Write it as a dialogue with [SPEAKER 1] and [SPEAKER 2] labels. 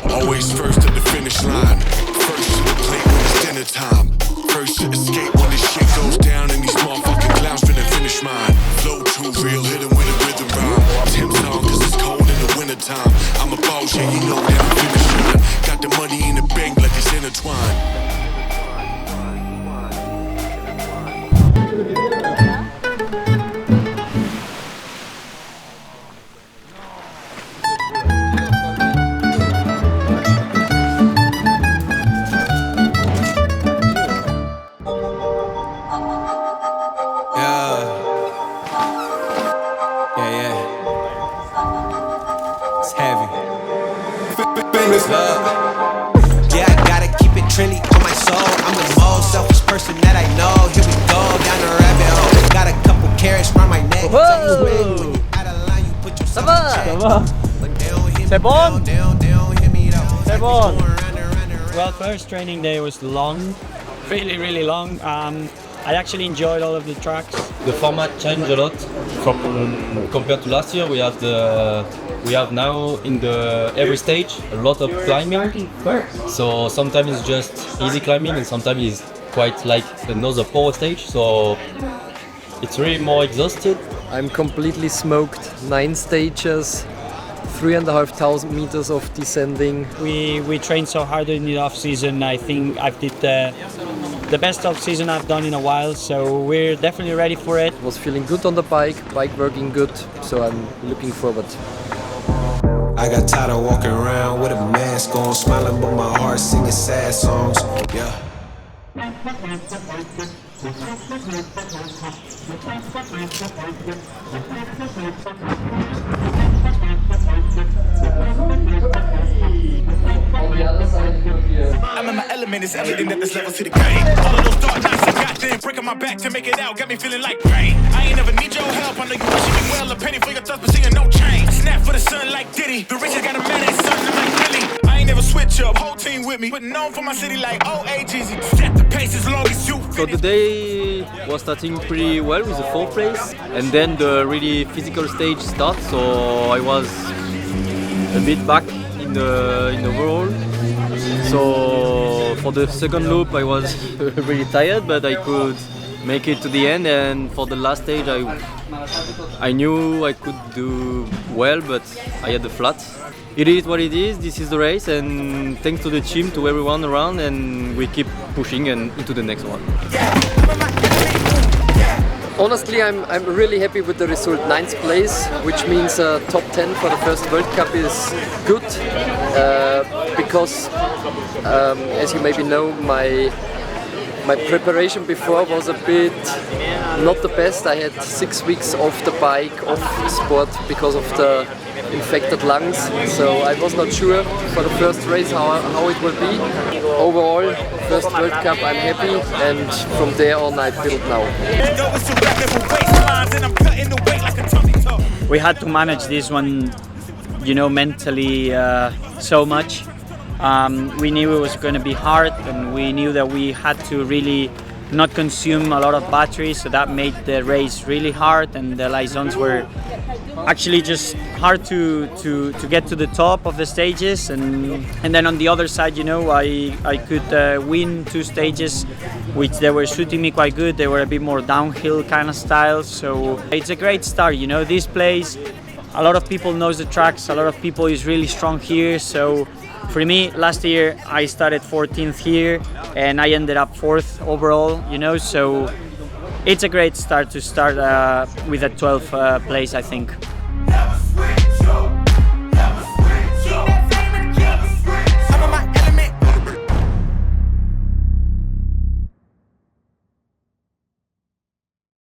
[SPEAKER 1] Always first at the finish line. First to the plate when it's dinner time. First to escape when this shit goes down and these motherfucking clowns finna finish mine. Flow too real, hit 'em with a rhythm rhyme. Temps on cause it's cold in the winter time. I'm a boss, yeah, you know that I'm finna shine. Got the money in the bank like it's intertwined.
[SPEAKER 2] Yeah, I gotta keep it trendy on my soul. I'm the most selfish person that I know. Here we go down the rabbit hole. Got a couple carrots round my neck.
[SPEAKER 3] C'est bon? C'est bon. Well, first training day was long, really long. I actually enjoyed all of the tracks.
[SPEAKER 4] The format changed a lot from compared to last year. We have now in the every stage a lot of climbing. So sometimes it's just easy climbing and sometimes it's quite like another power stage. So it's really more exhausted.
[SPEAKER 5] I'm completely smoked. 9 stages, 3,500 meters of descending.
[SPEAKER 3] We trained so hard in the off season. I think I've did the best off season I've done in a while. So we're definitely ready for it.
[SPEAKER 5] Was feeling good on the bike working good. So I'm looking forward.
[SPEAKER 2] I got tired of walking around with a mask on, smiling but my heart singing sad songs. Yeah.
[SPEAKER 1] I'm in my element, it's evident at this level to the game. All of those dark nights I got them, breaking my back to make it out, got me feeling like rain. I ain't never need your help, I know you wishing me well, a penny for your thoughts, but seeing no change. Snap for the sun like Diddy, the rich got a man and son, I'm like really. I ain't never switch up, whole team with me, but known for my city like OAGZ. Set the pace as long as you finish.
[SPEAKER 4] So the day was starting pretty well with the 4th place, and then the really physical stage starts. So I was a bit back in the overall. So for the second loop I was really tired, but I could make it to the end, and for the last stage I knew I could do well, but I had the flat. It is what it is, this is the race, and thanks to the team, to everyone around, and we keep pushing and into the next one.
[SPEAKER 5] Honestly, I'm really happy with the result. 9th place, which means top 10 for the first World Cup is good, because as you maybe know, my preparation before was a bit not the best. I had 6 weeks off the bike, off sport because of the infected lungs, so I was not sure for the first race how it will be. Overall, first World Cup, I'm happy, and from there on I build now.
[SPEAKER 3] We had to manage this one, you know, mentally so much. We knew it was going to be hard, and we knew that we had to really not consume a lot of battery, so that made the race really hard, and the liaisons were actually just hard to get to the top of the stages, and then on the other side, you know, I could win 2 stages which they were shooting me quite good. They were a bit more downhill kind of style, so it's a great start, you know. This place, a lot of people knows the tracks, a lot of people is really strong here, so for me, last year I started 14th here and I ended up 4th overall, you know, so it's a great start to start with a 12th place, I think.